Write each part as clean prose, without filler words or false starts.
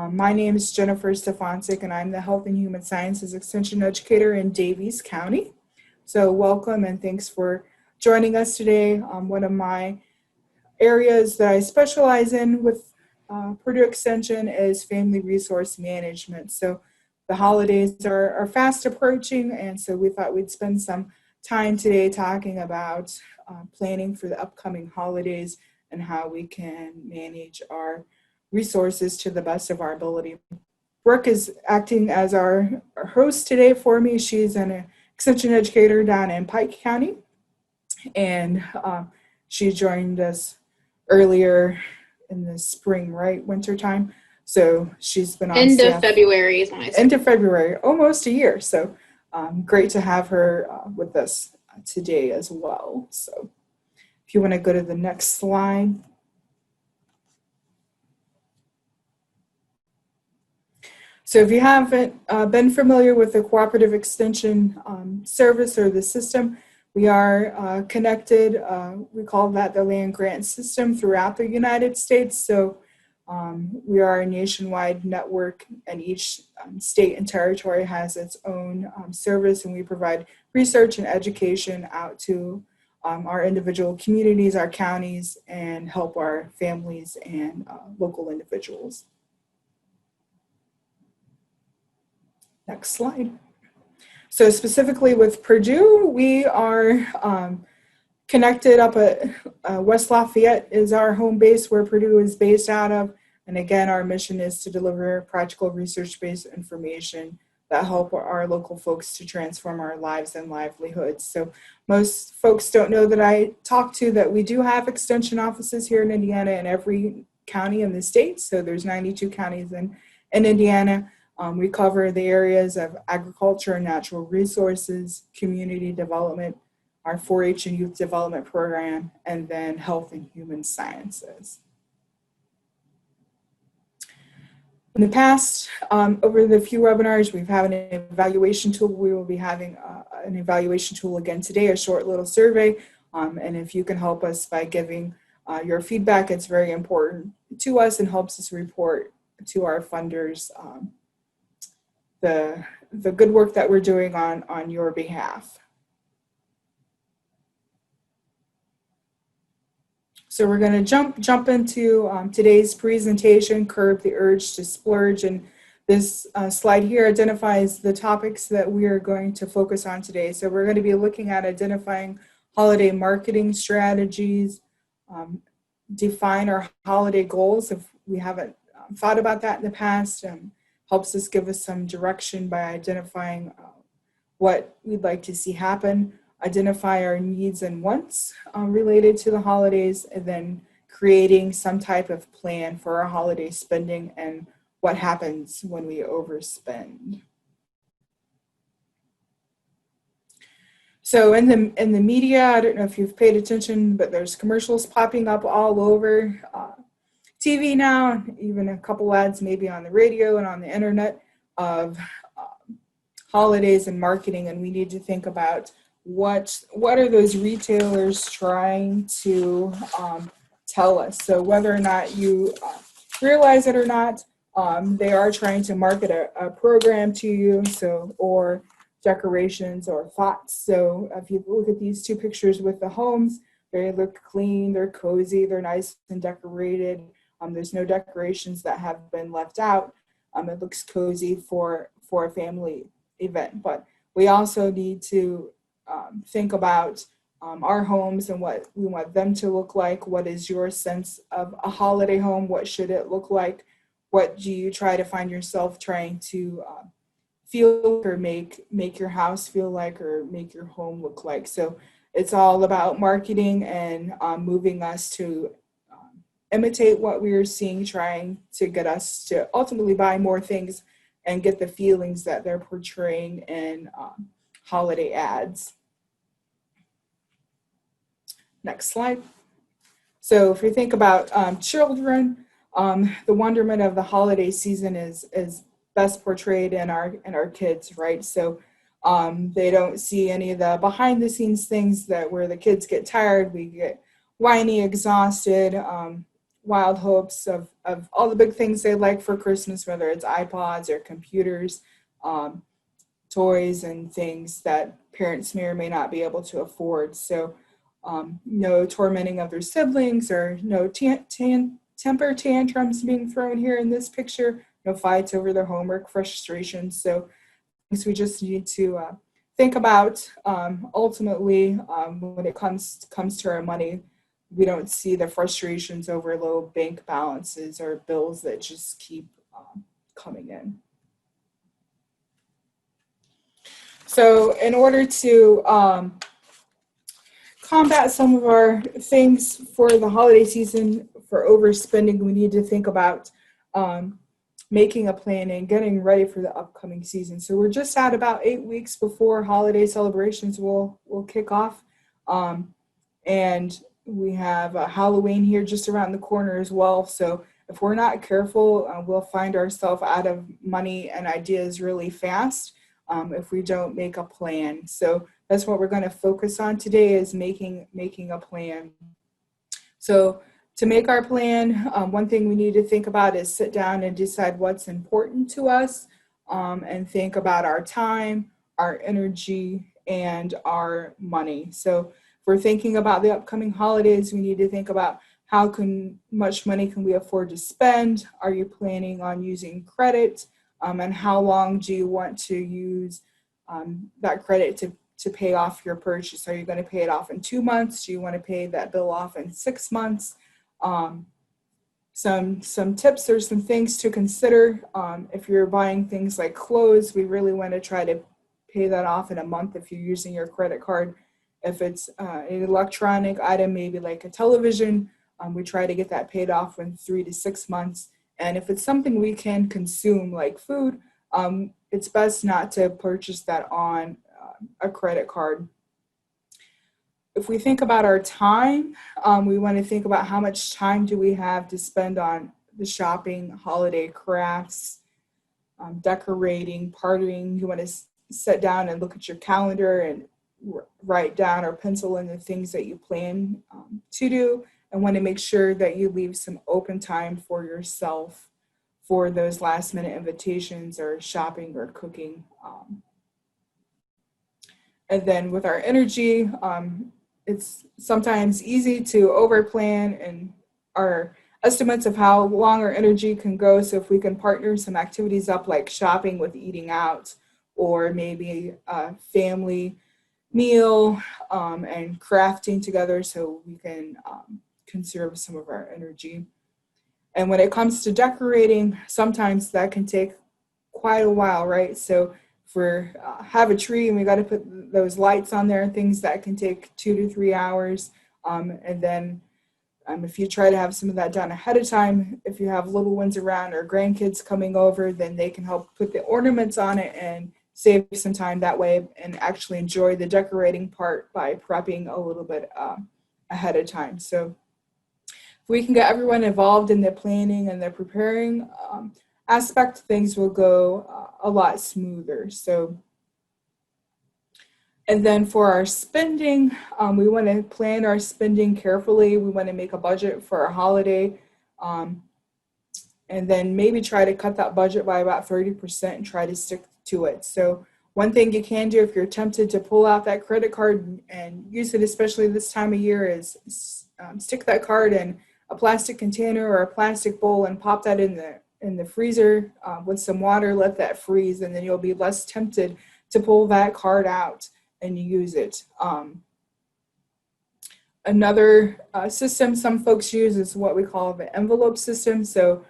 My name is Jennifer Stefancik, and I'm the Health and Human Sciences Extension Educator in Daviess County. So welcome and thanks for joining us today. One of my areas that I specialize in with Purdue Extension is family resource management. So the holidays are fast approaching, and so we thought we'd spend some time today talking about planning for the upcoming holidays and how we can manage our resources to the best of our ability. Brooke is acting as our host today for me. She's an extension educator down in Pike County, and she joined us earlier in the spring, right? Winter time. So she's been on End staff. of February is when I started. End of February, almost a year. So great to have her with us today as well. So if you want to go to the next slide. So if you haven't been familiar with the Cooperative Extension Service or the system, we are connected. We call that the land grant system throughout the United States. So we are a nationwide network, and each state and territory has its own service, and we provide research and education out to our individual communities, our counties, and help our families and local individuals. Next slide. So specifically with Purdue, we are connected up at West Lafayette is our home base where Purdue is based out of. And again, our mission is to deliver practical research-based information that help our local folks to transform our lives and livelihoods. So most folks don't know that I talk to that we do have extension offices here in Indiana in every county in the state. So there's 92 counties in Indiana. We cover the areas of agriculture and natural resources, community development, our 4-H and youth development program, and then health and human sciences. In the past, over the few webinars, we've had an evaluation tool. We will be having an evaluation tool again today, a short little survey. And if you can help us by giving your feedback, it's very important to us and helps us report to our funders the good work that we're doing on your behalf. So we're going to jump into today's presentation, Curb the Urge to Splurge. And this slide here identifies the topics that we are going to focus on today. So we're going to be looking at identifying holiday marketing strategies, define our holiday goals if we haven't thought about that in the past, helps us give us some direction by identifying what we'd like to see happen, identify our needs and wants related to the holidays, and then creating some type of plan for our holiday spending and what happens when we overspend. So in the media, I don't know if you've paid attention, but there's commercials popping up all over TV now, even a couple ads maybe on the radio and on the internet of holidays and marketing, and we need to think about what are those retailers trying to tell us. So whether or not you realize it or not, they are trying to market a program to you, so or decorations or thoughts. So if you look at these two pictures with the homes, they look clean, they're cozy, they're nice and decorated. There's no decorations that have been left out. It looks cozy for a family event, but we also need to think about our homes and what we want them to look like. What is your sense of a holiday home? What should it look like? What do you try to find yourself trying to feel or make your house feel like, or make your home look like? So it's all about marketing and moving us to imitate what we are seeing, trying to get us to ultimately buy more things and get the feelings that they're portraying in holiday ads. Next slide. So if we think about children, the wonderment of the holiday season is best portrayed in our kids, right? So they don't see any of the behind the scenes things that where the kids get tired, we get whiny, exhausted. wild hopes of all the big things they like for Christmas, whether it's iPods or computers, toys and things that parents may or may not be able to afford. So no tormenting of their siblings, or no temper tantrums being thrown here in this picture, no fights over their homework, frustrations. So things we just need to think about. Ultimately, when it comes to our money, we don't see the frustrations over low bank balances or bills that just keep coming in. So in order to combat some of our things for the holiday season for overspending, we need to think about making a plan and getting ready for the upcoming season. So we're just at about 8 weeks before holiday celebrations will kick off. And we have Halloween here just around the corner as well. So if we're not careful, we'll find ourselves out of money and ideas really fast if we don't make a plan. So that's what we're going to focus on today, is making a plan. So to make our plan, one thing we need to think about is sit down and decide what's important to us, and think about our time, our energy, and our money. So if we're thinking about the upcoming holidays, we need to think about how much money can we afford to spend? Are you planning on using credit? And how long do you want to use that credit to pay off your purchase? Are you going to pay it off in 2 months? Do you want to pay that bill off in 6 months? Some tips or some things to consider. If you're buying things like clothes, we really want to try to pay that off in a month if you're using your credit card. If it's an electronic item, maybe like a television, we try to get that paid off in 3 to 6 months. And if it's something we can consume, like food, it's best not to purchase that on a credit card. If we think about our time, we want to think about how much time do we have to spend on the shopping, holiday crafts, decorating, partying. You want to sit down and look at your calendar and write down or pencil in the things that you plan to do, and want to make sure that you leave some open time for yourself for those last minute invitations or shopping or cooking. And then with our energy, it's sometimes easy to overplan and our estimates of how long our energy can go. So if we can partner some activities up, like shopping with eating out, or maybe a family meal and crafting together, so we can conserve some of our energy. And when it comes to decorating, sometimes that can take quite a while, right? So if we have a tree and we got to put those lights on there and things, that can take 2 to 3 hours. And then if you try to have some of that done ahead of time, if you have little ones around or grandkids coming over, then they can help put the ornaments on it and save some time that way, and actually enjoy the decorating part by prepping a little bit ahead of time. So if we can get everyone involved in the planning and the preparing aspect, things will go a lot smoother. So, and then for our spending, we want to plan our spending carefully. We want to make a budget for our holiday, and then maybe try to cut that budget by about 30% and try to stick to it. So one thing you can do if you're tempted to pull out that credit card and use it, especially this time of year, is stick that card in a plastic container or a plastic bowl and pop that in the freezer with some water, let that freeze, and then you'll be less tempted to pull that card out and use it. Another system some folks use is what we call the envelope system. So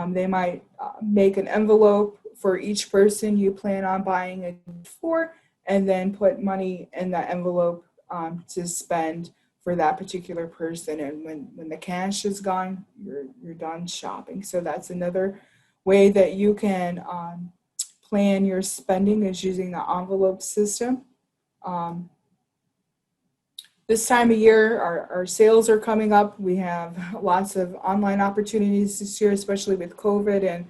they might make an envelope for each person you plan on buying a gift for, and then put money in that envelope to spend for that particular person. And when the cash is gone, you're done shopping. So that's another way that you can plan your spending, is using the envelope system. This time of year, our sales are coming up. We have lots of online opportunities this year, especially with COVID and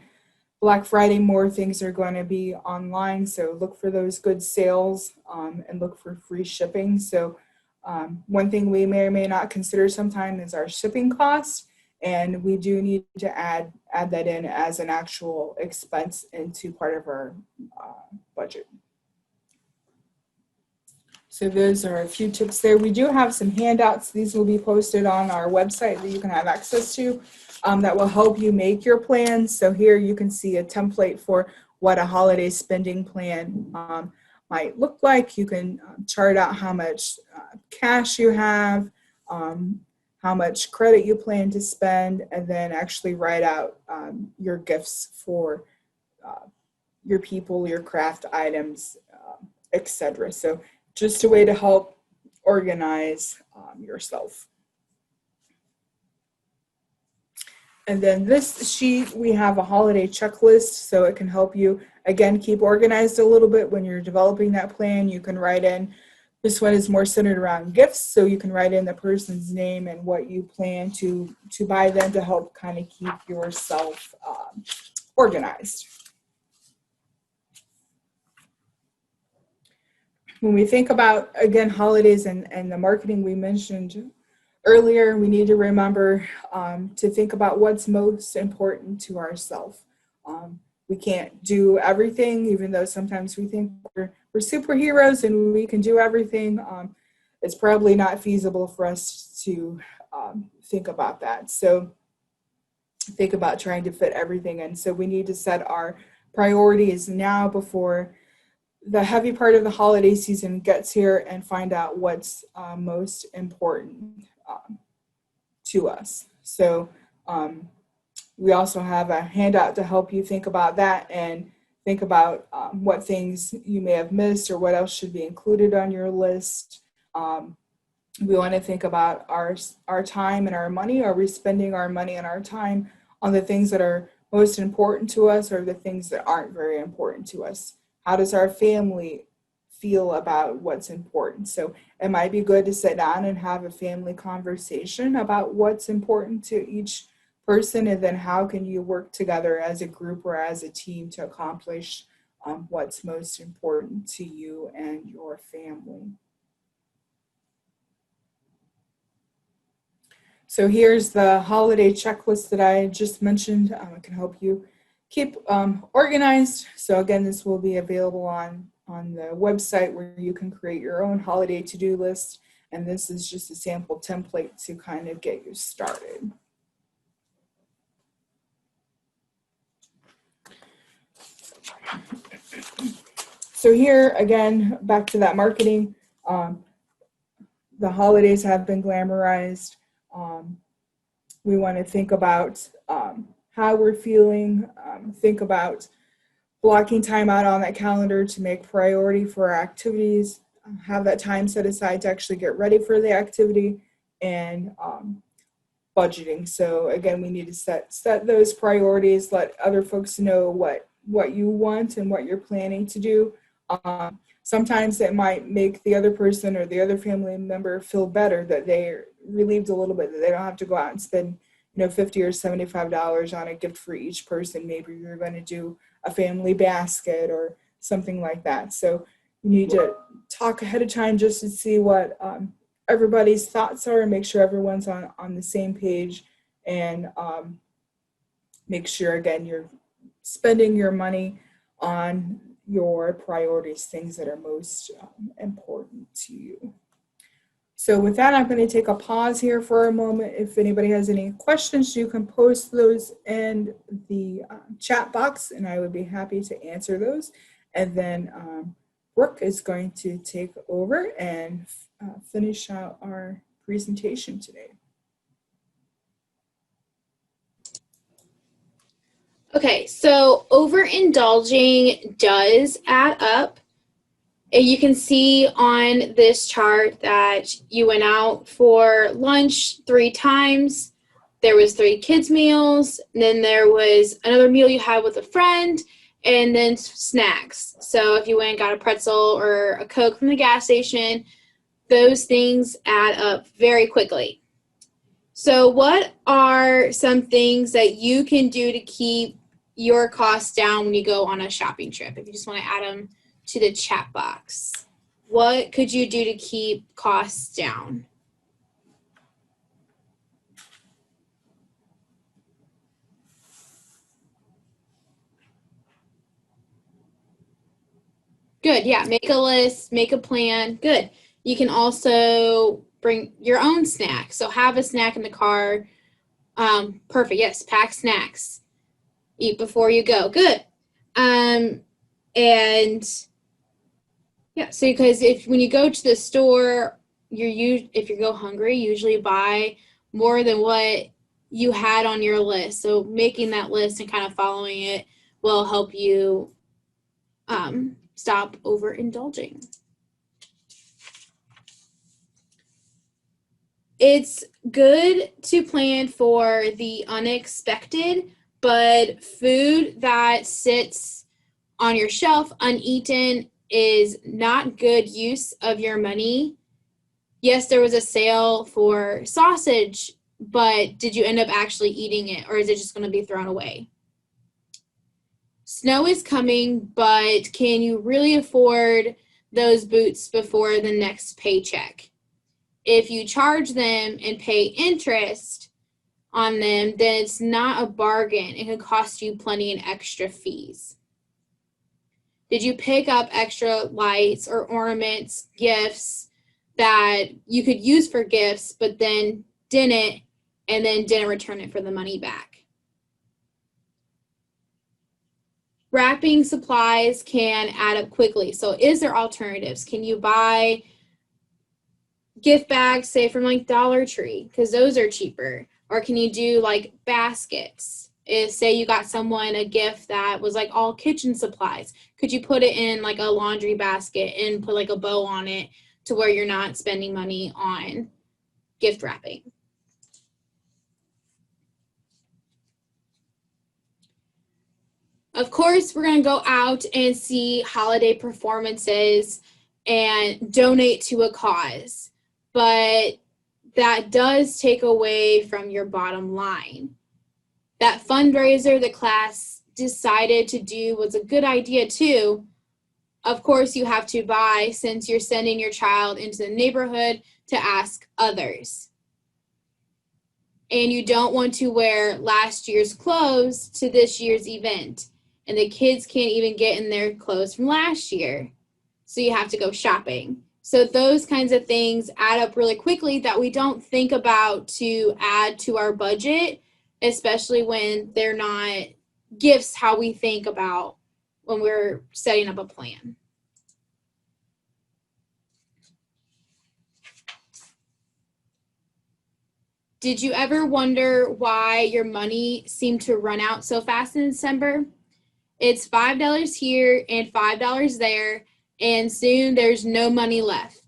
Black Friday. More things are going to be online, so look for those good sales and look for free shipping. So one thing we may or may not consider sometimes is our shipping cost. and we do need to add that in as an actual expense into part of our budget. So those are a few tips there. We do have some handouts. These will be posted on our website that you can have access to that will help you make your plans. So here you can see a template for what a holiday spending plan might look like. You can chart out how much cash you have, how much credit you plan to spend, and then actually write out your gifts for your people, your craft items, etc. So just a way to help organize yourself. And then this sheet, we have a holiday checklist, so it can help you, again, keep organized a little bit when you're developing that plan. You can write in, this one is more centered around gifts, so you can write in the person's name and what you plan to buy them to help kind of keep yourself organized. When we think about, again, holidays and the marketing we mentioned earlier, we need to remember to think about what's most important to ourselves. We can't do everything, even though sometimes we think we're superheroes and we can do everything. It's probably not feasible for us to think about that. So think about trying to fit everything in. So we need to set our priorities now before the heavy part of the holiday season gets here, and find out what's most important to us. So we also have a handout to help you think about that and think about what things you may have missed or what else should be included on your list. We want to think about our time and our money. Are we spending our money and our time on the things that are most important to us, or the things that aren't very important to us? How does our family feel about what's important? So it might be good to sit down and have a family conversation about what's important to each person, and then how can you work together as a group or as a team to accomplish what's most important to you and your family. So here's the holiday checklist that I just mentioned. It can help you keep organized. So again, this will be available on the website where you can create your own holiday to-do list. And this is just a sample template to kind of get you started. So here, again, back to that marketing. The holidays have been glamorized. We want to think about how we're feeling, think about blocking time out on that calendar to make priority for our activities, have that time set aside to actually get ready for the activity, and budgeting. So again, we need to set those priorities, let other folks know what you want and what you're planning to do. Sometimes it might make the other person or the other family member feel better, that they're relieved a little bit, that they don't have to go out and spend $50 or $75 on a gift for each person. Maybe you're going to do a family basket or something like that. So you need to talk ahead of time just to see what everybody's thoughts are, and make sure everyone's on the same page, and make sure, again, you're spending your money on your priorities, things that are most important to you. So with that, I'm going to take a pause here for a moment. If anybody has any questions, you can post those in the chat box, and I would be happy to answer those. And then Brooke is going to take over and finish out our presentation today. Okay, so overindulging does add up. You can see on this chart that you went out for lunch 3 times. There was 3 kids' meals, and then there was another meal you had with a friend, and then snacks. So if you went and got a pretzel or a Coke from the gas station, those things add up very quickly. So what are some things that you can do to keep your costs down when you go on a shopping trip? If you just want to add them to the chat box, what could you do to keep costs down? Good. Yeah. Make a list, make a plan. Good. You can also bring your own snack. So have a snack in the car. Perfect. Yes. Pack snacks. Eat before you go. Good. And yeah, so because when you go to the store, if you go hungry, usually buy more than what you had on your list. So making that list and kind of following it will help you stop overindulging. It's good to plan for the unexpected, but food that sits on your shelf uneaten is not good use of your money. Yes, there was a sale for sausage, but did you end up actually eating it, or is it just going to be thrown away? Snow is coming, but can you really afford those boots before the next paycheck? If you charge them and pay interest on them, then it's not a bargain. It can cost you plenty in extra fees. Did you pick up extra lights or ornaments, gifts that you could use for gifts, but then didn't, and then didn't return it for the money back? Wrapping supplies can add up quickly. So is there alternatives? Can you buy gift bags, say from like Dollar Tree, because those are cheaper? Or can you do like baskets? Say you got someone a gift that was like all kitchen supplies. Could you put it in like a laundry basket and put like a bow on it to where you're not spending money on gift wrapping? Of course, we're going to go out and see holiday performances and donate to a cause, but that does take away from your bottom line. That fundraiser the class decided to do was a good idea too. Of course, you have to buy since you're sending your child into the neighborhood to ask others. And you don't want to wear last year's clothes to this year's event. And the kids can't even get in their clothes from last year. So you have to go shopping. So those kinds of things add up really quickly that we don't think about to add to our budget, especially when they're not gifts how we think about when we're setting up a plan. Did you ever wonder why your money seemed to run out so fast in December? It's $5 here and $5 there, and soon there's no money left.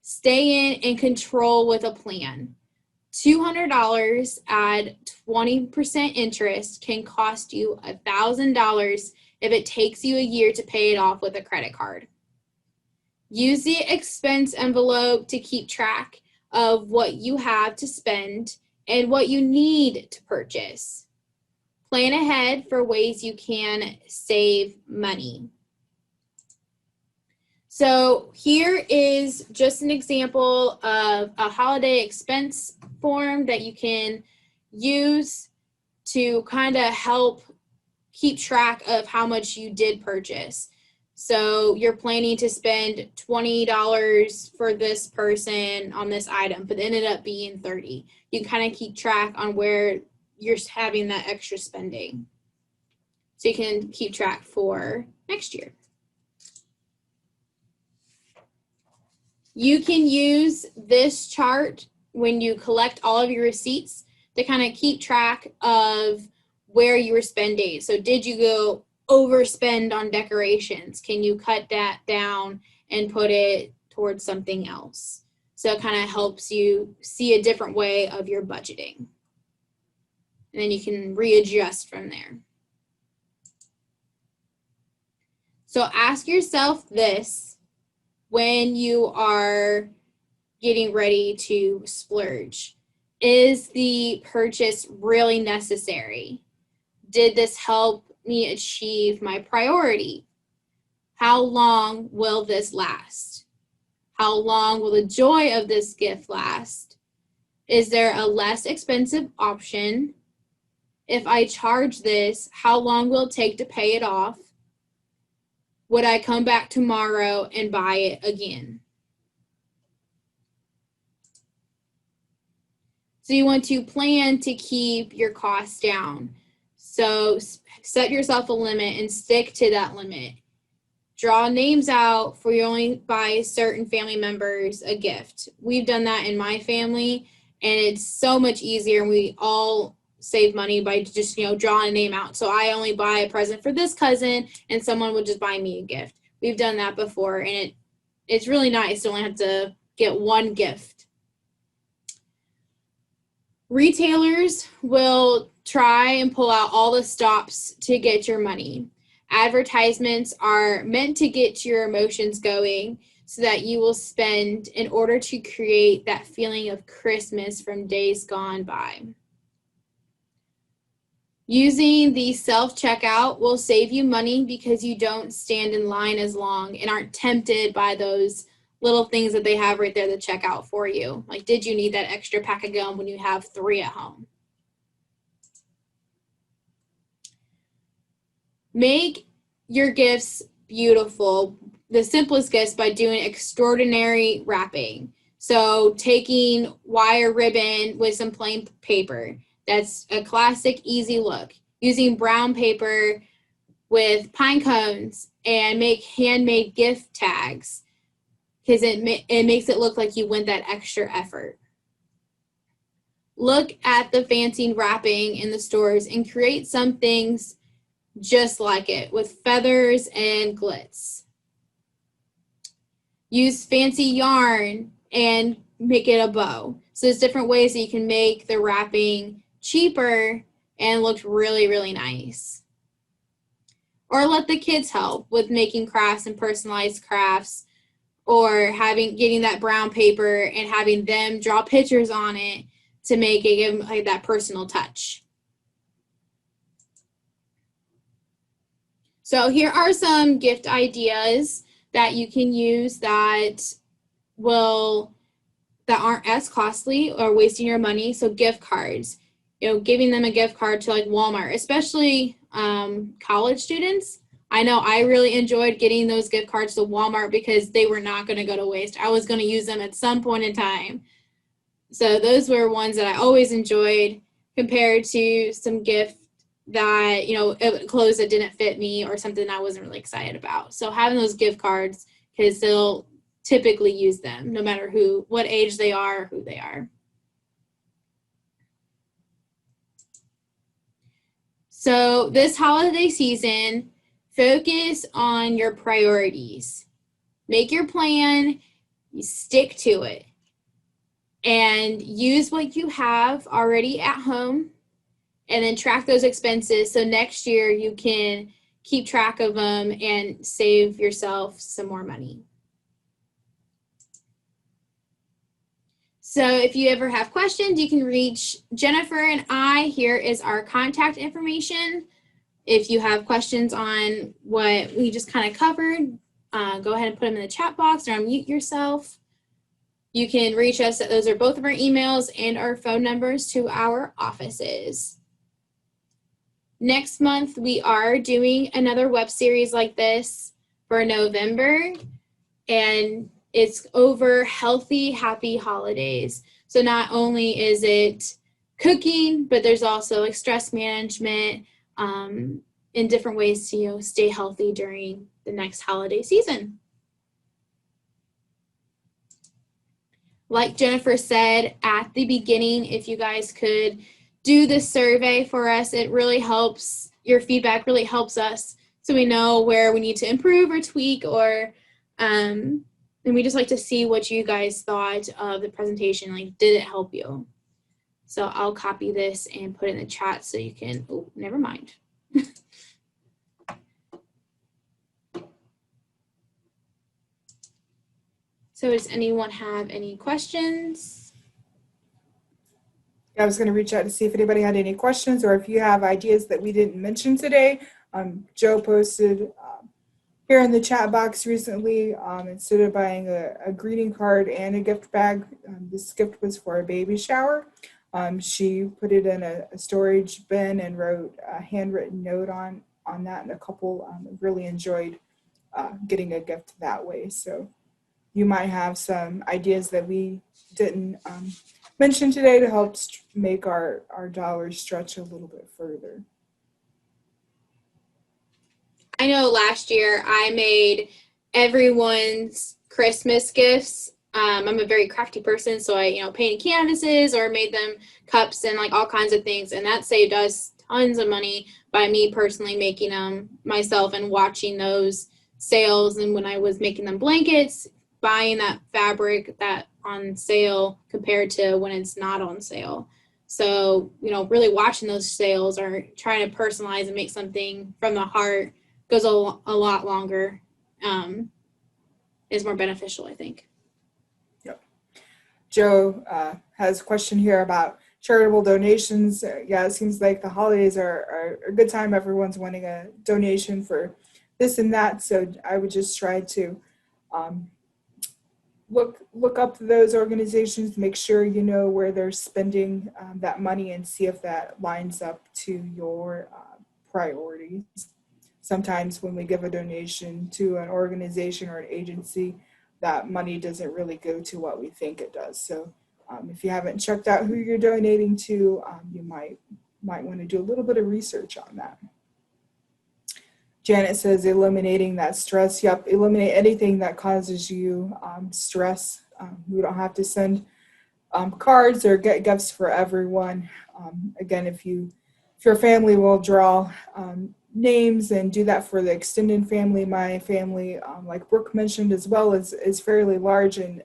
Stay in control with a plan. $200 at 20% interest can cost you $1,000 if it takes you a year to pay it off with a credit card. Use the expense envelope to keep track of what you have to spend and what you need to purchase. Plan ahead for ways you can save money. So here is just an example of a holiday expense form that you can use to kind of help keep track of how much you did purchase. So you're planning to spend $20 for this person on this item, but it ended up being $30. You can kind of keep track on where you're having that extra spending. So you can keep track for next year. You can use this chart when you collect all of your receipts to kind of keep track of where you were spending. So did you go overspend on decorations? Can you cut that down and put it towards something else? So it kind of helps you see a different way of your budgeting. And then you can readjust from there. So ask yourself this when you are getting ready to splurge. Is the purchase really necessary? Did this help me achieve my priority? How long will this last? How long will the joy of this gift last? Is there a less expensive option? If I charge this, how long will it take to pay it off? would I come back tomorrow and buy it again? So you want to plan to keep your costs down. So set yourself a limit and stick to that limit. Draw names out for you only buy certain family members a gift. We've done that in my family, and it's so much easier. And we all save money by just, drawing a name out. So I only buy a present for this cousin, and someone would just buy me a gift. We've done that before, and it's really nice to only have to get one gift. Retailers will try and pull out all the stops to get your money. Advertisements are meant to get your emotions going so that you will spend in order to create that feeling of Christmas from days gone by. Using the self-checkout will save you money because you don't stand in line as long and aren't tempted by those little things that they have right there to check out for you. Like, did you need that extra pack of gum when you have 3 at home? Make your gifts beautiful. The simplest gifts by doing extraordinary wrapping. So taking wire ribbon with some plain paper. That's a classic, easy look. Using brown paper with pine cones and make handmade gift tags because it makes it look like you went that extra effort. Look at the fancy wrapping in the stores and create some things just like it with feathers and glitz. Use fancy yarn and make it a bow. So there's different ways that you can make the wrapping cheaper and look really, really nice. Or let the kids help with making crafts and personalized crafts, or getting that brown paper and having them draw pictures on it to make it give like that personal touch. So here are some gift ideas that you can use that aren't as costly or wasting your money. So gift cards, giving them a gift card to like Walmart, especially college students. I know I really enjoyed getting those gift cards to Walmart because they were not going to go to waste. I was going to use them at some point in time. So those were ones that I always enjoyed compared to some gift that, clothes that didn't fit me or something I wasn't really excited about. So having those gift cards, because they'll typically use them no matter what age they are, or who they are. So this holiday season, focus on your priorities. Make your plan, you stick to it, and use what you have already at home, and then track those expenses so next year you can keep track of them and save yourself some more money. So if you ever have questions, you can reach Jennifer and I. Here is our contact information. If you have questions on what we just kind of covered, go ahead and put them in the chat box or unmute yourself. You can reach us. Those are both of our emails and our phone numbers to our offices. Next month, we are doing another web series like this for November, and it's over healthy, happy holidays. So not only is it cooking, but there's also like stress management and different ways to stay healthy during the next holiday season. Like Jennifer said at the beginning, if you guys could do this survey for us, it really helps. Your feedback really helps us so we know where we need to improve or tweak, or and we just like to see what you guys thought of the presentation. Like, did it help you? So I'll copy this and put it in the chat so you can, oh, never mind. So does anyone have any questions? I was going to reach out to see if anybody had any questions, or if you have ideas that we didn't mention today. Joe posted here in the chat box recently, instead of buying a greeting card and a gift bag, this gift was for a baby shower. She put it in a storage bin and wrote a handwritten note on that, and a couple really enjoyed getting a gift that way. So you might have some ideas that we didn't mention today to help make our dollars stretch a little bit further. I know last year I made everyone's Christmas gifts. I'm a very crafty person, so I, painted canvases or made them cups and like all kinds of things, and that saved us tons of money by me personally making them myself and watching those sales. And when I was making them blankets, buying that fabric that on sale compared to when it's not on sale. So, really watching those sales or trying to personalize and make something from the heart goes a lot longer, is more beneficial, I think. Yep. Joe has a question here about charitable donations. Yeah, it seems like the holidays are a good time. Everyone's wanting a donation for this and that. So I would just try to look up those organizations, make sure you know where they're spending that money and see if that lines up to your priorities. Sometimes when we give a donation to an organization or an agency, that money doesn't really go to what we think it does. So if you haven't checked out who you're donating to, you might want to do a little bit of research on that. Janet says eliminating that stress. Yep, eliminate anything that causes you stress. We don't have to send cards or get gifts for everyone. Again, if your family will draw names and do that for the extended family. My family, like Brooke mentioned as well, is fairly large, and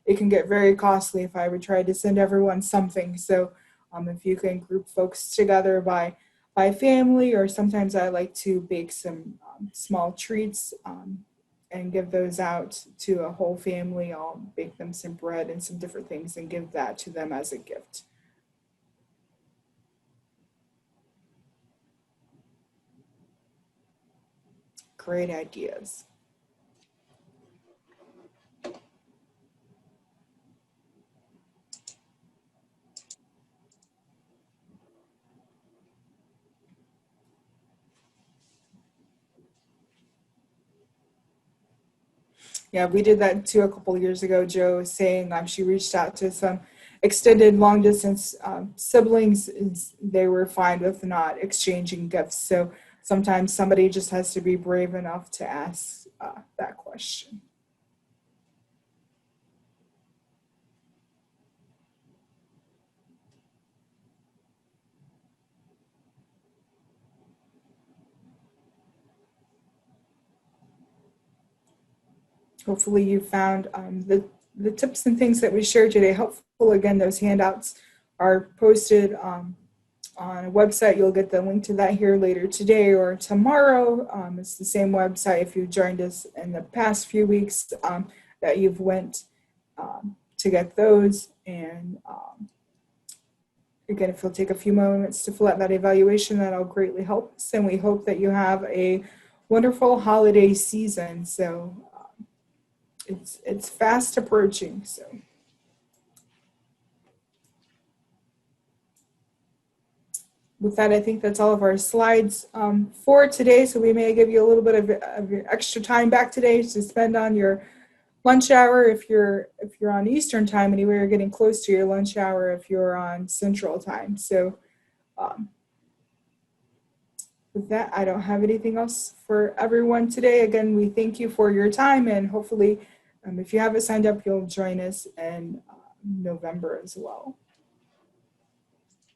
it can get very costly if I would try to send everyone something. So if you can group folks together by family, or sometimes I like to bake some small treats and give those out to a whole family. I'll bake them some bread and some different things and give that to them as a gift. Great ideas. Yeah, we did that too a couple of years ago. Joe was saying she reached out to some extended long distance siblings. They were fine with not exchanging gifts. So sometimes somebody just has to be brave enough to ask that question. Hopefully you found the tips and things that we shared today helpful. Again, those handouts are posted on a website. You'll get the link to that here later today or tomorrow. It's the same website if you joined us in the past few weeks that you've went to get those. And again, if you'll take a few moments to fill out that evaluation, that'll greatly help us. And we hope that you have a wonderful holiday season. So it's fast approaching. So with that, I think that's all of our slides for today. So we may give you a little bit of your extra time back today to spend on your lunch hour if you're on Eastern time. Anyway, you're getting close to your lunch hour if you're on Central time. So with that, I don't have anything else for everyone today. Again, we thank you for your time, and hopefully if you haven't signed up, you'll join us in November as well.